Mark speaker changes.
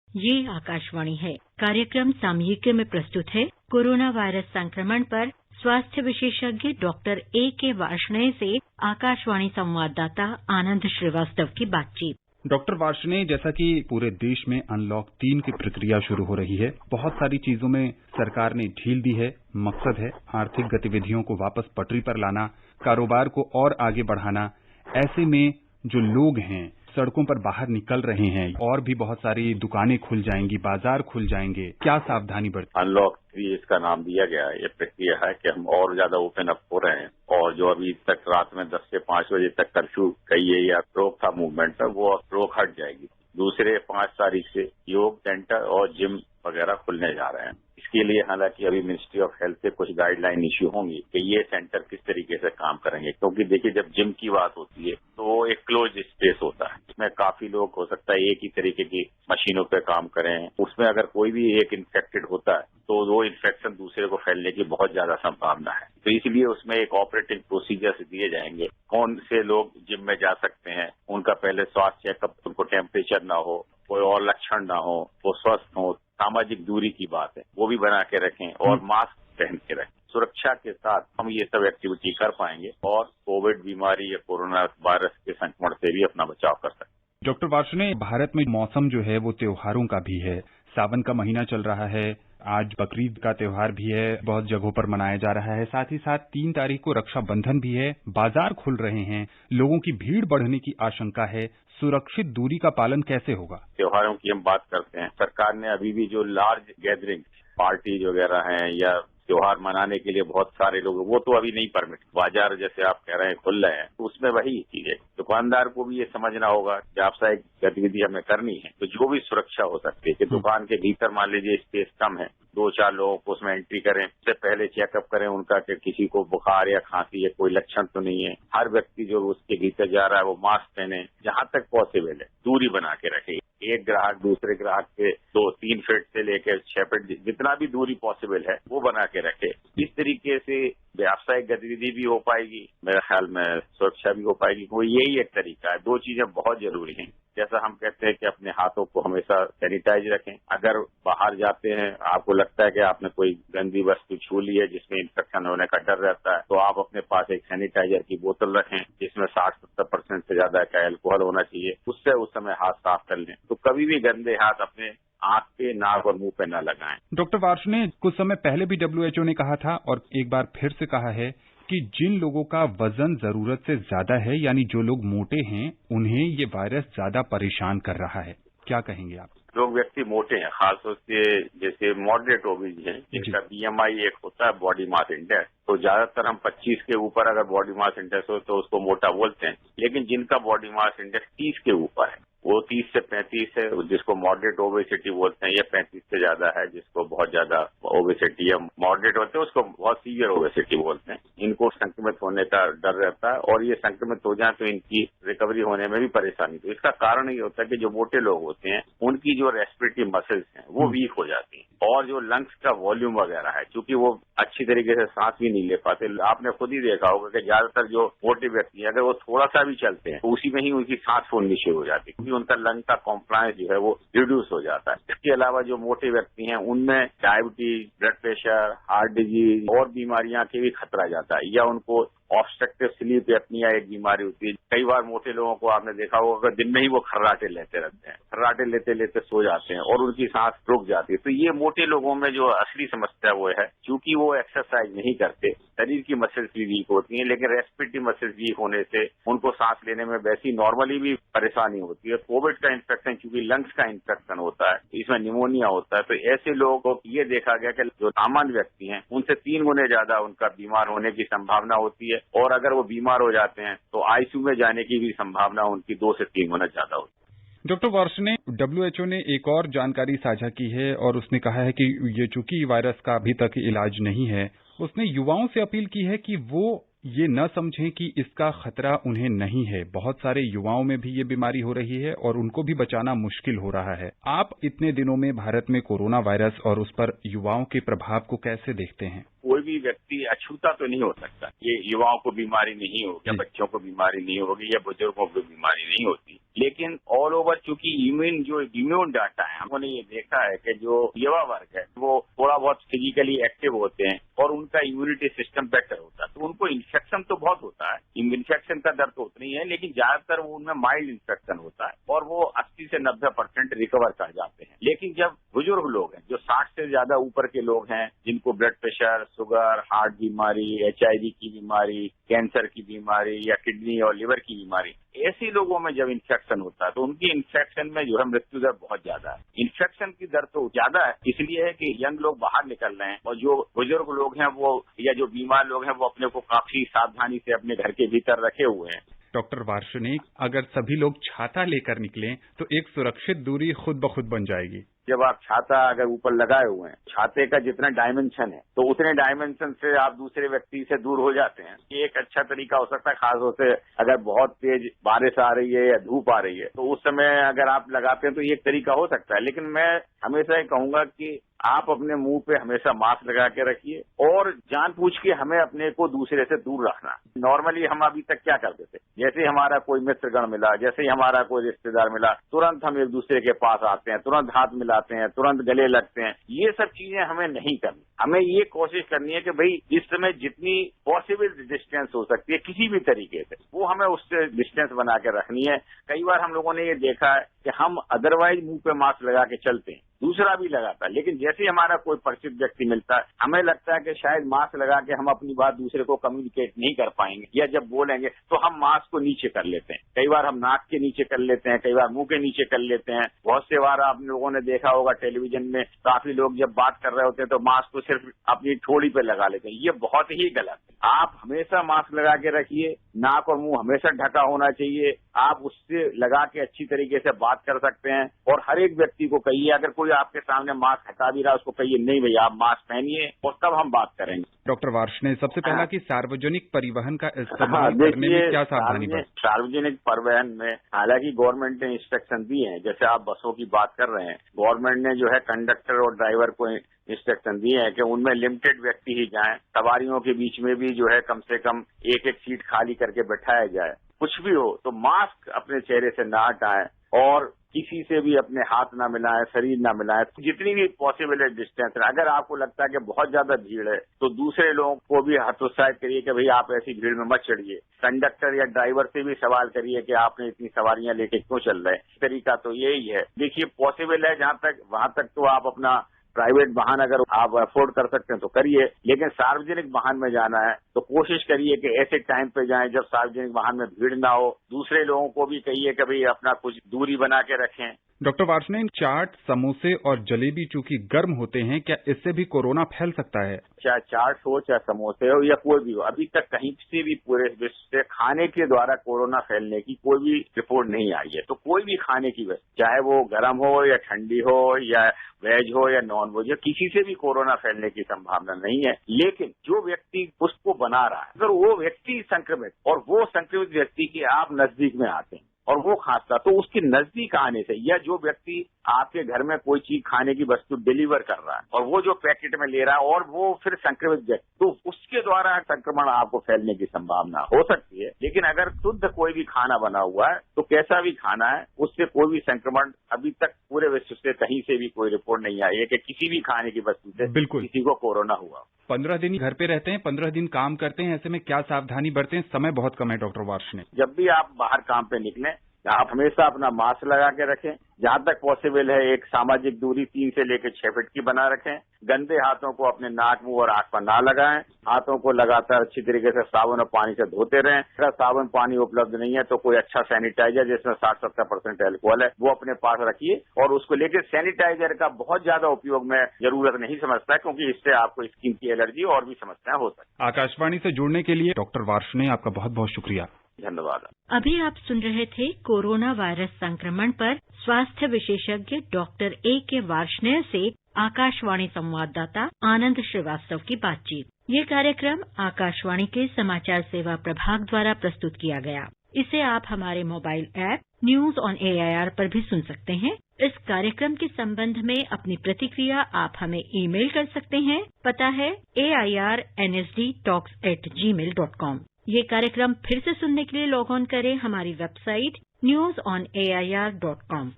Speaker 1: ये आकाशवाणी है। कार्यक्रम सामयिक में प्रस्तुत है कोरोना वायरस संक्रमण पर स्वास्थ्य विशेषज्ञ डॉक्टर A.K. वार्ष्णेय से आकाशवाणी संवाददाता आनंद श्रीवास्तव की बातचीत।
Speaker 2: डॉक्टर वार्ष्णेय, जैसा कि पूरे देश में अनलॉक 3 की प्रक्रिया शुरू हो रही है, बहुत सारी चीजों में सरकार ने ढील दी है। मकसद है आर्थिक गतिविधियों को वापस पटरी पर लाना, कारोबार को और आगे बढ़ाना। ऐसे में जो लोग हैं सड़कों पर बाहर निकल रहे हैं, और भी बहुत सारी दुकानें खुल जाएंगी, बाजार खुल जाएंगे, क्या सावधानी बरतें?
Speaker 3: अनलॉक 3 इसका नाम दिया गया है। ये प्रक्रिया है कि हम और ज्यादा ओपन अप हो रहे हैं, और जो अभी तक रात में 10 से 5 बजे तक कर्फ्यू कहिए या रोक था मूवमेंट पर, वो रोक हट जाएगी। दूसरे 5 तारीख से योग सेंटर और जिम वगैरह खुलने जा रहे हैं। इसके लिए हालांकि अभी मिनिस्ट्री ऑफ हेल्थ से कुछ गाइडलाइन इश्यू होंगी कि ये सेंटर किस तरीके से काम करेंगे, क्योंकि देखिए जब जिम की बात होती है तो वो एक क्लोज स्पेस होता है। इसमें काफी लोग हो सकता है एक ही तरीके की मशीनों पे काम करें। उसमें अगर कोई भी एक इन्फेक्टेड होता है तो वो इन्फेक्शन दूसरे को फैलने की बहुत ज्यादा संभावना है। तो इसलिए उसमें एक ऑपरेटिंग प्रोसीजर्स दिए जाएंगे। कौन से लोग जिम में जा सकते हैं, उनका पहले स्वास्थ्य चेकअप, उनको टेम्परेचर ना हो, कोई और लक्षण ना हो, वो स्वस्थ हो, सामाजिक दूरी की बात है वो भी बना के रखें और मास्क पहन के रखें। सुरक्षा के साथ हम ये सब एक्टिविटी कर पाएंगे और कोविड बीमारी या कोरोना वायरस के संक्रमण से भी अपना बचाव कर सकते हैं।
Speaker 2: डॉक्टर वार्ष्णेय, भारत में मौसम जो है वो त्योहारों का भी है। सावन का महीना चल रहा है, आज बकरीद का त्योहार भी है, बहुत जगहों पर मनाया जा रहा है। साथ ही साथ 3 तारीख को रक्षाबंधन भी है, बाजार खुल रहे हैं, लोगों की भीड़ बढ़ने की आशंका है। सुरक्षित दूरी का पालन कैसे होगा?
Speaker 3: त्योहारों की हम बात करते हैं, सरकार ने अभी भी जो लार्ज गैदरिंग पार्टी वगैरह हैं या त्योहार मनाने के लिए बहुत सारे लोग, वो तो अभी नहीं परमिट। बाजार जैसे आप कह रहे हैं खुल रहे हैं, तो उसमें वही चीज है। दुकानदार को भी ये समझना होगा कि व्यावसायिक गतिविधि हमें करनी है तो जो भी सुरक्षा हो सकती है कि दुकान के भीतर मान लीजिए स्पेस कम है, 2-4 लोगों को उसमें एंट्री करें, उससे पहले चेकअप करें उनका कि किसी को बुखार या खांसी या कोई लक्षण तो नहीं है। हर व्यक्ति जो उसके भीतर जा रहा है वो मास्क पहने, जहां तक पॉसिबल है दूरी बना के रखे। एक ग्राहक दूसरे ग्राहक के 2-3 फीट से लेकर 6 फीट जितना भी दूरी पॉसिबल है वो बना के रखे। इस तरीके से व्यावसायिक गतिविधि भी हो पाएगी, मेरे ख्याल में सुरक्षा भी हो पाएगी। वो यही एक तरीका है। 2 चीजें बहुत जरूरी हैं। जैसा हम कहते हैं कि अपने हाथों को हमेशा सैनिटाइज रखें। अगर बाहर जाते हैं, आपको लगता है कि आपने कोई गंदी वस्तु छू ली है जिसमें इन्फेक्शन होने का डर रहता है, तो आप अपने पास एक सैनिटाइजर की बोतल रखें जिसमें 60-70% से ज्यादा का एल्कोहल होना चाहिए। उससे उस समय हाथ साफ कर लें। तो कभी भी गंदे हाथ अपने आंख पे, नाक और मुंह पे न लगाएं।
Speaker 2: डॉक्टर वार्ष्णेय, कुछ समय पहले भी WHO ने कहा था और एक बार फिर से कहा है कि जिन लोगों का वजन जरूरत से ज्यादा है, यानी जो लोग मोटे हैं, उन्हें ये वायरस ज्यादा परेशान कर रहा है। क्या कहेंगे आप?
Speaker 3: लोग व्यक्ति मोटे हैं, खासतौर से जैसे मॉडरेट ओबीज हैं, जिनका BMI एक होता है बॉडी मास इंडेक्स, तो ज्यादातर हम 25 के ऊपर अगर बॉडी मास इंडेक्स हो तो उसको मोटा बोलते हैं। लेकिन जिनका बॉडी मास इंडेक्स 30 के ऊपर है, वो 30 से 35 है, जिसको मॉडरेट ओबेसिटी बोलते हैं, या 35 से ज्यादा है जिसको बहुत ज्यादा ओबेसिटी या मॉडरेट होते हैं उसको बहुत सीवियर ओबेसिटी बोलते हैं। इनको संक्रमित होने का डर रहता है और ये संक्रमित हो जाए तो इनकी रिकवरी होने में भी परेशानी। तो इसका कारण ये होता है कि जो मोटे लोग होते हैं उनकी जो रेस्पिरेटरी मसल्स हैं वो वीक हो जाती हैं, और जो लंग्स का वॉल्यूम वगैरह है, क्योंकि वो अच्छी तरीके से सांस भी नहीं ले पाते। आपने खुद ही देखा होगा कि ज्यादातर जो मोटे व्यक्ति हैं अगर वो थोड़ा सा भी चलते हैं तो उसी में ही उनकी सांस फूलनी शुरू हो जाती है, क्योंकि उनका लंग का कॉम्प्लायंस जो है वो रिड्यूस हो जाता है। इसके अलावा जो मोटे व्यक्ति हैं उनमें diabetes, blood pressure, heart disease और बीमारियां के भी खतरा जाता है, या उनको ऑब्स्ट्रक्टिव स्लीप एपनिया एक बीमारी होती है। कई बार मोटे लोगों को आपने देखा होगा दिन में ही वो खर्राटे लेते रहते हैं, खर्राटे लेते लेते सो जाते हैं और उनकी सांस रुक जाती है। तो ये मोटे लोगों में जो असली समस्या वो है, क्योंकि वो एक्सरसाइज नहीं करते, शरीर की मसल्स भी वीक होती हैं, लेकिन रेस्पिरेटरी मसल्स वीक होने से उनको सांस लेने में वैसी नॉर्मली भी परेशानी होती है। कोविड का इन्फेक्शन क्योंकि लंग्स का इन्फेक्शन होता है, इसमें निमोनिया होता है, तो ऐसे लोगों को ये देखा गया कि जो सामान्य व्यक्ति हैं उनसे 3 गुने ज्यादा उनका बीमार होने की संभावना होती है, और अगर वो बीमार हो जाते हैं तो ICU में जाने की भी संभावना उनकी 2 से 3 गुना ज्यादा होती है।
Speaker 2: डॉक्टर वार्ष्णेय, WHO ने एक और जानकारी साझा की है और उसने कहा है कि ये चूंकि वायरस का अभी तक इलाज नहीं है, उसने युवाओं से अपील की है कि वो ये न समझें कि इसका खतरा उन्हें नहीं है। बहुत सारे युवाओं में भी ये बीमारी हो रही है और उनको भी बचाना मुश्किल हो रहा है। आप इतने दिनों में भारत में कोरोना वायरस और उस पर युवाओं के प्रभाव को कैसे देखते हैं?
Speaker 3: कोई भी व्यक्ति अछूता तो नहीं हो सकता। ये युवाओं को बीमारी नहीं होगी, या बच्चों को बीमारी नहीं होगी, या बुजुर्गों को बीमारी नहीं होती। लेकिन ऑल ओवर चूंकि इम्यून डाटा है, हमने ये देखा है कि जो युवा वर्ग है वो थोड़ा बहुत फिजिकली एक्टिव होते हैं और उनका इम्यूनिटी सिस्टम बेटर होता है, तो उनको इन्फेक्शन तो बहुत होता है। इन्फेक्शन का दर तो उतना ही है, लेकिन ज्यादातर वो उनमें माइल्ड इन्फेक्शन होता है और वो 80 से 90% रिकवर कर जाते हैं। लेकिन जब बुजुर्ग लोग हैं, जो 60 से ज्यादा ऊपर के लोग हैं, जिनको ब्लड प्रेशर, शुगर, हार्ट बीमारी, HIV की बीमारी, कैंसर की बीमारी या किडनी और लिवर की बीमारी, ऐसे लोगों में जब इन्फेक्शन होता है तो उनकी इन्फेक्शन में जो है मृत्यु दर बहुत ज्यादा है। इन्फेक्शन की दर तो ज्यादा है इसलिए है कि यंग लोग बाहर निकल रहे हैं और जो बुजुर्ग लोग हैं वो या जो बीमार लोग हैं वो अपने को काफी सावधानी से अपने घर के भीतर रखे हुए हैं।
Speaker 2: डॉक्टर वार्ष्णेय, अगर सभी लोग छाता लेकर निकलें तो एक सुरक्षित दूरी खुद ब खुद बन जाएगी।
Speaker 3: जब आप छाता अगर ऊपर लगाए हुए हैं, छाते का जितना डायमेंशन है तो उतने डायमेंशन से आप दूसरे व्यक्ति से दूर हो जाते हैं। ये एक अच्छा तरीका हो सकता है, खासतौर से अगर बहुत तेज बारिश आ रही है या धूप आ रही है तो उस समय अगर आप लगाते हैं तो ये एक तरीका हो सकता है। लेकिन मैं हमेशा ये कहूंगा कि आप अपने मुंह पे हमेशा मास्क लगा के रखिए और जानबूझ के हमें अपने को दूसरे से दूर रखना। नॉर्मली हम अभी तक क्या करते थे, जैसे ही हमारा कोई मित्रगण मिला, जैसे ही हमारा कोई रिश्तेदार मिला, तुरंत हम एक दूसरे के पास आते हैं, तुरंत हाथ मिलाते हैं, तुरंत गले लगते हैं। ये सब चीजें हमें नहीं करनी। हमें ये कोशिश करनी है कि भाई इस समय जितनी पॉसिबल डिस्टेंस हो सकती है किसी भी तरीके से, वो हमें उससे डिस्टेंस बना के रखनी है। कई बार हम लोगों ने ये देखा है कि हम अदरवाइज मुंह पे मास्क लगा के चलते हैं, दूसरा भी लगाता है, लेकिन जैसे हमारा कोई परिचित व्यक्ति मिलता है हमें लगता है कि शायद मास्क लगा के हम अपनी बात दूसरे को कम्युनिकेट नहीं कर पाएंगे या जब बोलेंगे तो हम मास्क को नीचे कर लेते हैं। कई बार हम नाक के नीचे कर लेते हैं, कई बार मुंह के नीचे कर लेते हैं। बहुत से बार आप लोगों ने देखा होगा टेलीविजन में काफी लोग जब बात कर रहे होते हैं तो मास्क को सिर्फ अपनी ठोड़ी पे लगा लेते हैं। ये बहुत ही गलत है। आप हमेशा मास्क लगा के रखिए, नाक और मुंह हमेशा ढका होना चाहिए। आप उससे लगा के अच्छी तरीके से बात कर सकते हैं और हर एक व्यक्ति को कहिए, अगर कोई आपके सामने मास्क हटा भी रहा है उसको कहिए नहीं भैया आप मास्क पहनिए और तब हम बात करेंगे।
Speaker 2: डॉक्टर वार्ष्णेय, सबसे पहला कि सार्वजनिक परिवहन का इस्तेमाल करने में क्या सावधानी बरतें?
Speaker 3: सार्वजनिक परिवहन में हालांकि गवर्नमेंट ने इंस्ट्रक्शन दिए हैं, जैसे आप बसों की बात कर रहे हैं, गवर्नमेंट ने जो है कंडक्टर और ड्राइवर को इंस्ट्रक्शन दिए हैं कि उनमें लिमिटेड व्यक्ति ही जाएं, सवारियों के बीच में भी जो है कम से कम एक एक सीट खाली करके बैठाया जाए। कुछ भी हो तो मास्क अपने चेहरे से ना हटाएं और किसी से भी अपने हाथ ना मिलाएं, शरीर ना मिलाएं। जितनी भी पॉसिबल है डिस्टेंस। अगर आपको लगता है कि बहुत ज्यादा भीड़ है तो दूसरे लोगों को भी हतोत्साहित करिए कि भाई आप ऐसी भीड़ में मत चढ़िए। कंडक्टर या ड्राइवर से भी सवाल करिए कि आपने इतनी सवारियां लेके क्यों चल रहे हैं। तरीका तो यही है। देखिए पॉसिबल है जहां तक वहां तक तो आप अपना प्राइवेट वाहन अगर आप अफोर्ड कर सकते हैं तो करिए, लेकिन सार्वजनिक वाहन में जाना है तो कोशिश करिए कि ऐसे टाइम पे जाएं जब सार्वजनिक वाहन में भीड़ ना हो। दूसरे लोगों को भी कहिए कि भाई अपना कुछ दूरी बना के रखें।
Speaker 2: डॉक्टर वार्ष्णेय, चाट, समोसे और जलेबी चूंकि गर्म होते हैं, क्या इससे भी कोरोना फैल सकता है?
Speaker 3: चाहे चाट हो, चाहे समोसे हो या कोई भी हो, अभी तक कहीं से भी पूरे विश्व से खाने के द्वारा कोरोना फैलने की कोई भी रिपोर्ट नहीं आई है। तो कोई भी खाने की वस्तु, चाहे वो गर्म हो या ठंडी हो या वेज हो या नॉन वेज हो, किसी से भी कोरोना फैलने की संभावना नहीं है। लेकिन जो व्यक्ति उसको बना रहा है, अगर वो व्यक्ति संक्रमित और वो संक्रमित व्यक्ति के आप नजदीक में आते हैं और वो खाता तो उसके नजदीक आने से, या जो व्यक्ति आपके घर में कोई चीज खाने की वस्तु डिलीवर कर रहा है और वो जो पैकेट में ले रहा है और वो फिर संक्रमित व्यक्ति, तो उसके द्वारा संक्रमण आपको फैलने की संभावना हो सकती है। लेकिन अगर शुद्ध कोई भी खाना बना हुआ है तो कैसा भी खाना है उससे कोई भी संक्रमण अभी तक पूरे विश्व से कहीं से भी कोई रिपोर्ट नहीं आई है कि किसी भी खाने की वस्तु से
Speaker 2: बिल्कुल
Speaker 3: किसी को कोरोना हुआ।
Speaker 2: 15 दिन घर पे रहते हैं, 15 दिन काम करते हैं, ऐसे में क्या सावधानी बरतें? समय बहुत कम है डॉक्टर वार्ष्णेय।
Speaker 3: जब भी आप बाहर काम पे निकलें आप हमेशा अपना मास्क लगा के रखें। जहां तक पॉसिबल है एक सामाजिक दूरी 3 से लेकर 6 फीट की बना रखें। गंदे हाथों को अपने नाक, मुंह और आंख पर ना लगाएं। हाथों को लगातार अच्छी तरीके से साबुन और पानी से धोते रहें। अगर साबुन पानी उपलब्ध नहीं है तो कोई अच्छा सैनिटाइजर जिसमें 60-70% एल्कोहल है वो अपने पास रखिए और उसको लेकर सैनिटाइजर का बहुत ज्यादा उपयोग में जरूरत नहीं समझता है, क्योंकि इससे आपको स्किन की एलर्जी और भी समस्याएं हो सकती है।
Speaker 2: आकाशवाणी से जुड़ने के लिए डॉक्टर वार्ष्णेय आपका बहुत बहुत शुक्रिया।
Speaker 3: धन्यवाद।
Speaker 1: अभी आप सुन रहे थे कोरोना वायरस संक्रमण पर स्वास्थ्य विशेषज्ञ डॉक्टर A.K. वार्ष्णेय से आकाशवाणी संवाददाता आनंद श्रीवास्तव की बातचीत। ये कार्यक्रम आकाशवाणी के समाचार सेवा प्रभाग द्वारा प्रस्तुत किया गया। इसे आप हमारे mobile app news on AIR पर भी सुन सकते हैं। इस कार्यक्रम के संबंध में अपनी प्रतिक्रिया आप हमें ईमेल कर सकते हैं। पता है airnsdtalks@gmail.com। ये कार्यक्रम फिर से सुनने के लिए लॉग ऑन करें हमारी वेबसाइट newsonair.com।